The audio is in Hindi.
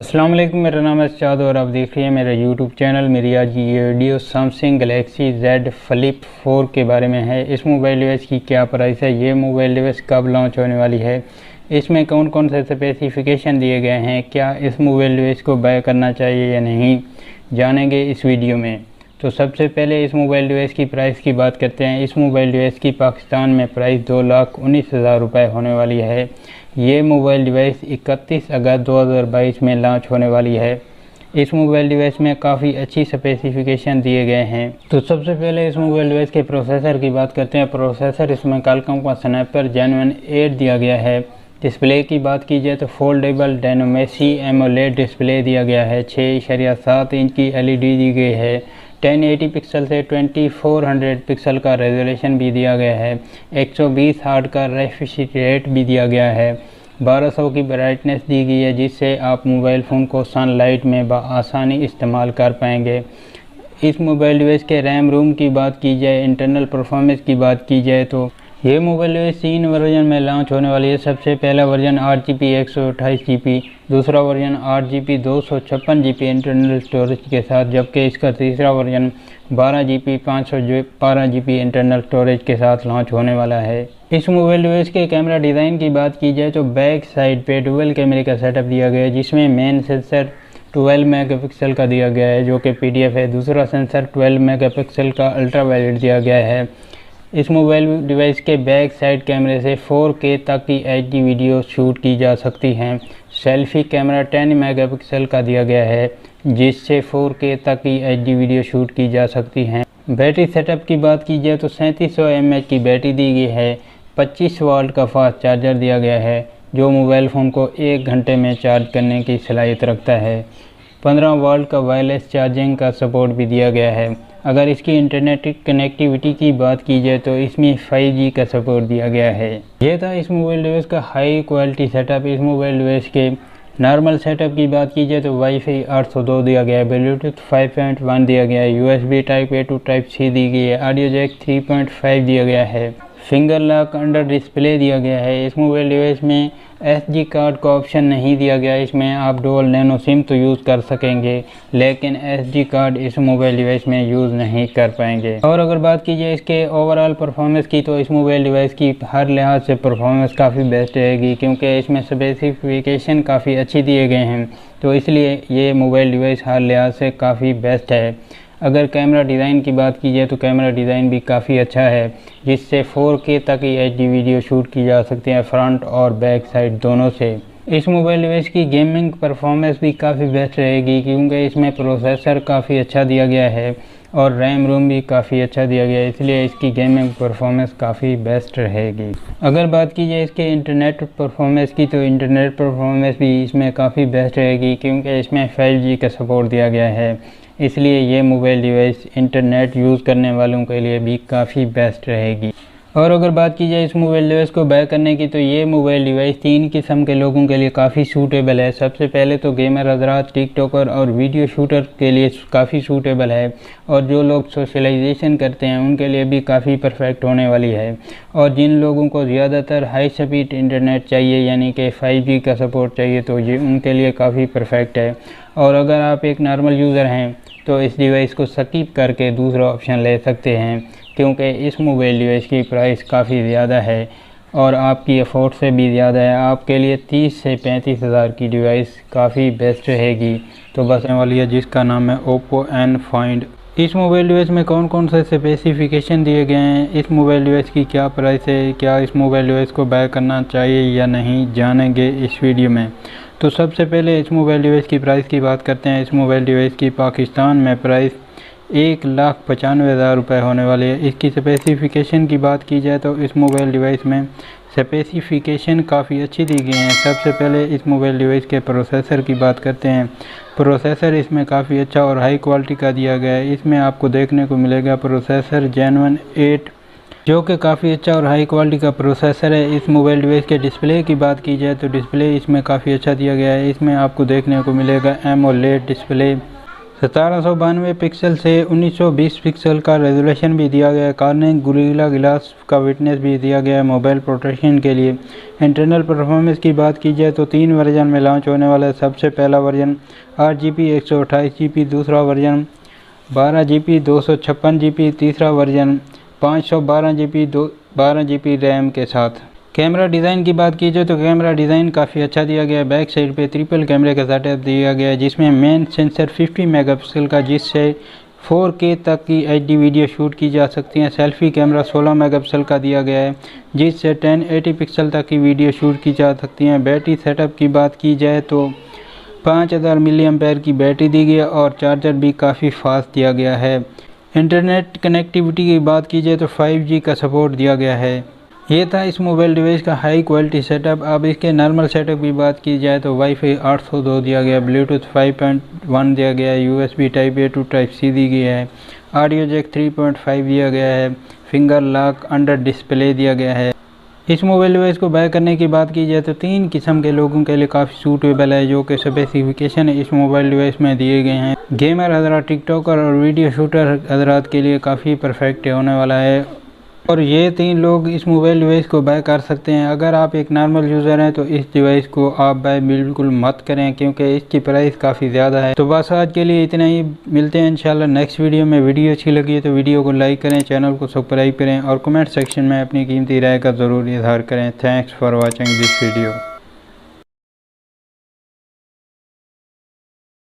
अस्सलाम वालेकुम, मेरा नाम है सजाद और आप देख रहे हैं मेरा यूट्यूब चैनल। मेरी आज की ये video Samsung Galaxy Z Flip 4 के बारे में है। इस मोबाइल डिवाइस की क्या प्राइस है, ये मोबाइल डिवाइस कब लॉन्च होने वाली है, इसमें कौन कौन से स्पेसिफिकेशन दिए गए हैं, क्या इस मोबाइल डिवाइस को बाय करना चाहिए या नहीं, जानेंगे इस वीडियो में। तो सबसे पहले इस मोबाइल डिवाइस की प्राइस की बात करते हैं। इस मोबाइल डिवाइस की पाकिस्तान में प्राइस 2,19,000 रुपये होने वाली है। ये मोबाइल डिवाइस 31 अगस्त 2022 में लॉन्च होने वाली है। इस मोबाइल डिवाइस में काफ़ी अच्छी स्पेसिफिकेशन दिए गए हैं। तो सबसे पहले इस मोबाइल डिवाइस के प्रोसेसर की बात करते हैं। प्रोसेसर इसमें क्वालकॉम का स्नैपड्रैगन Gen 8 दिया गया है। डिस्प्ले की बात की जाए तो फोल्डेबल डायनामेसी एमोलेड डिस्प्ले दिया गया है। 6.7 इंच की LED दी गई है। 1080 पिक्सल से 2400 पिक्सल का रेजोल्यूशन भी दिया गया है। 120 हर्ट्ज का रिफ्रेश रेट भी दिया गया है। 1200 की ब्राइटनेस दी गई है, जिससे आप मोबाइल फ़ोन को सनलाइट में बआसानी इस्तेमाल कर पाएंगे। इस मोबाइल डिवाइस के रैम रोम की बात की जाए, इंटरनल परफॉर्मेंस की बात की जाए तो ये मोबाइल डिवाइस 3 वर्जन में लॉन्च होने वाली है। सबसे पहला वर्जन 8GB 128GB, दूसरा version 8GB 256GB internal storage के साथ, जबकि इसका तीसरा version 12GB 512GB internal storage के साथ लॉन्च होने वाला है। इस मोबाइल डिवाइस के कैमरा डिज़ाइन की बात की जाए तो बैक साइड पे डुअल कैमरे का सेटअप दिया गया है, जिसमें मेन सेंसर 12 मेगापिक्सल का दिया गया है जो कि PDF है। दूसरा सेंसर 12 मेगापिक्सल का अल्ट्रा वायलेट दिया गया है। इस मोबाइल डिवाइस के बैक साइड कैमरे से 4K तक की HD वीडियो शूट की जा सकती हैं। सेल्फी कैमरा 10 मेगापिक्सल का दिया गया है, जिससे 4K तक की HD वीडियो शूट की जा सकती हैं। बैटरी सेटअप की बात की जाए तो 3700 mAh की बैटरी दी गई है। 25 वाट का फास्ट चार्जर दिया गया है, जो मोबाइल फ़ोन को 1 घंटे में चार्ज करने की सलाहियत रखता है। 15 वाट का वायरलेस चार्जिंग का सपोर्ट भी दिया गया है। अगर इसकी इंटरनेट कनेक्टिविटी की बात की जाए तो इसमें 5G का सपोर्ट दिया गया है। यह था इस मोबाइल डिवाइस का हाई क्वालिटी सेटअप। इस मोबाइल डिवाइस के नॉर्मल सेटअप की बात की जाए तो वाईफाई 802 दिया गया है, ब्लूटूथ 5.1 दिया गया है, USB type A to type C दी गई है, ऑडियो जैक 3.5 दिया गया है, फिंगर लॉक अंडर डिस्प्ले दिया गया है। इस मोबाइल डिवाइस में SD कार्ड का ऑप्शन नहीं दिया गया। इसमें आप डुअल नैनो सिम तो यूज़ कर सकेंगे, लेकिन SD कार्ड इस मोबाइल डिवाइस में यूज़ नहीं कर पाएंगे। और अगर बात की जाए इसके ओवरऑल परफॉर्मेंस की तो इस मोबाइल डिवाइस की हर लिहाज से परफॉर्मेंस काफ़ी बेस्ट रहेगी, क्योंकि इसमें स्पेसिफिकेशन काफ़ी अच्छी दिए गए हैं, तो इसलिए ये मोबाइल डिवाइस हर लिहाज से काफ़ी बेस्ट है। अगर कैमरा डिज़ाइन की बात की जाए तो कैमरा डिज़ाइन भी काफ़ी अच्छा है, जिससे 4K तक की HD वीडियो शूट की जा सकती है, फ्रंट और बैक साइड दोनों से। इस मोबाइल डिवाइस की गेमिंग परफॉर्मेंस भी काफ़ी बेस्ट रहेगी, क्योंकि इसमें प्रोसेसर काफ़ी अच्छा दिया गया है और रैम रोम भी काफ़ी अच्छा दिया गया है, इसलिए इसकी गेमिंग परफॉर्मेंस काफ़ी बेस्ट रहेगी। अगर बात की जाए इसके इंटरनेट परफॉर्मेंस की तो इंटरनेट परफॉर्मेंस भी इसमें काफ़ी बेस्ट रहेगी, क्योंकि इसमें 5G का सपोर्ट दिया गया है, इसलिए ये मोबाइल डिवाइस इंटरनेट यूज़ करने वालों के लिए भी काफ़ी बेस्ट रहेगी। और अगर बात की जाए इस मोबाइल डिवाइस को बाय करने की तो ये मोबाइल डिवाइस 3 किस्म के लोगों के लिए काफ़ी सूटेबल है। सबसे पहले तो गेमर हजरात, टिकटॉकर और वीडियो शूटर के लिए काफ़ी सूटेबल है, और जो लोग सोशलाइजेशन करते हैं उनके लिए भी काफ़ी परफेक्ट होने वाली है। और जिन लोगों को ज़्यादातर हाई स्पीड इंटरनेट चाहिए, यानी कि 5G का सपोर्ट चाहिए, तो ये उनके लिए काफ़ी परफेक्ट है। और अगर आप एक नॉर्मल यूज़र हैं तो इस डिवाइस को स्किप करके दूसरा ऑप्शन ले सकते हैं, क्योंकि इस मोबाइल डिवाइस की प्राइस काफ़ी ज़्यादा है और आपकी अफोर्ड से भी ज़्यादा है। आपके लिए 30 से 35 हज़ार की डिवाइस काफ़ी बेस्ट रहेगी। तो बस आने वाली है जिसका नाम है Oppo Enfind। इस मोबाइल डिवाइस में कौन कौन से स्पेसिफिकेशन दिए गए हैं, इस मोबाइल डिवाइस की क्या प्राइस है, क्या इस मोबाइल डिवाइस को बाय करना चाहिए या नहीं, जानेंगे इस वीडियो में। तो सबसे पहले इस मोबाइल डिवाइस की प्राइस की बात करते हैं। इस मोबाइल डिवाइस की पाकिस्तान में प्राइस 1,95,000 रुपये होने वाली है। इसकी स्पेसिफिकेशन की बात की जाए तो इस मोबाइल डिवाइस में स्पेसिफिकेशन काफ़ी अच्छी दी गई हैं। सबसे पहले इस मोबाइल डिवाइस के प्रोसेसर की बात करते हैं। प्रोसेसर इसमें काफ़ी अच्छा और हाई क्वालिटी का दिया गया है। इसमें आपको देखने को मिलेगा प्रोसेसर Gen 8, जो कि काफ़ी अच्छा और हाई क्वालिटी का प्रोसेसर है। इस मोबाइल डिवाइस के डिस्प्ले की बात की जाए तो डिस्प्ले इसमें काफ़ी अच्छा दिया गया है। इसमें आपको देखने को मिलेगा एमोलेड डिस्प्ले, 1792 पिक्सल से 1920 पिक्सल का रेजोल्यूशन भी दिया गया है। कार्निंग गोरिल्ला ग्लास का विटनेस भी दिया गया है मोबाइल प्रोटेक्शन के लिए। इंटरनल परफॉर्मेंस की बात की जाए तो 3 वर्जन में लॉन्च होने वाला है। सबसे पहला वर्जन 8GB 128GB, दूसरा वर्जन 12GB 256GB, तीसरा वर्जन 512GB 12GB रैम के साथ। कैमरा डिज़ाइन की बात की जाए तो कैमरा डिज़ाइन काफ़ी अच्छा दिया गया है। बैक साइड पे ट्रिपल कैमरे का सेटअप दिया गया है, जिसमें मेन सेंसर 50 मेगापिक्सल का, जिससे 4K तक की HD वीडियो शूट की जा सकती है। सेल्फी कैमरा 16 मेगापिक्सल का दिया गया है, जिससे 1080 पिक्सल तक की वीडियो शूट की जा सकती है। बैटरी सेटअप की बात की जाए तो 5000 mAh की बैटरी दी गई है और चार्जर भी काफ़ी फास्ट दिया गया है। इंटरनेट कनेक्टिविटी की बात की जाए तो 5G का सपोर्ट दिया गया है। ये था इस मोबाइल डिवाइस का हाई क्वालिटी सेटअप। अब इसके नॉर्मल सेटअप की बात की जाए तो वाईफाई 802 दिया गया, ब्लूटूथ 5.1 दिया गया है, USB type A to type C दी गई है, ऑडियो जैक 3.5 दिया गया है, फिंगर लॉक अंडर डिस्प्ले दिया गया है। इस मोबाइल डिवाइस को बाय करने की बात की जाए तो 3 किस्म के लोगों के लिए काफ़ी सूटेबल है, जो कि स्पेसिफिकेशन इस मोबाइल डिवाइस में दिए गए हैं। गेमर हजरात, टिकटॉकर और वीडियो शूटर हजरात के लिए काफ़ी परफेक्ट होने वाला है और ये 3 लोग इस मोबाइल डिवाइस को बाय कर सकते हैं। अगर आप एक नॉर्मल यूज़र हैं तो इस डिवाइस को आप बाय बिल्कुल मत करें, क्योंकि इसकी प्राइस काफ़ी ज़्यादा है। तो बस आज के लिए इतना ही, मिलते हैं इंशाल्लाह नेक्स्ट वीडियो में। वीडियो अच्छी लगी है तो वीडियो को लाइक करें, चैनल को सब्सक्राइब करें और कमेंट सेक्शन में अपनी कीमती राय का ज़रूर इजहार करें। Thanks for watching this video.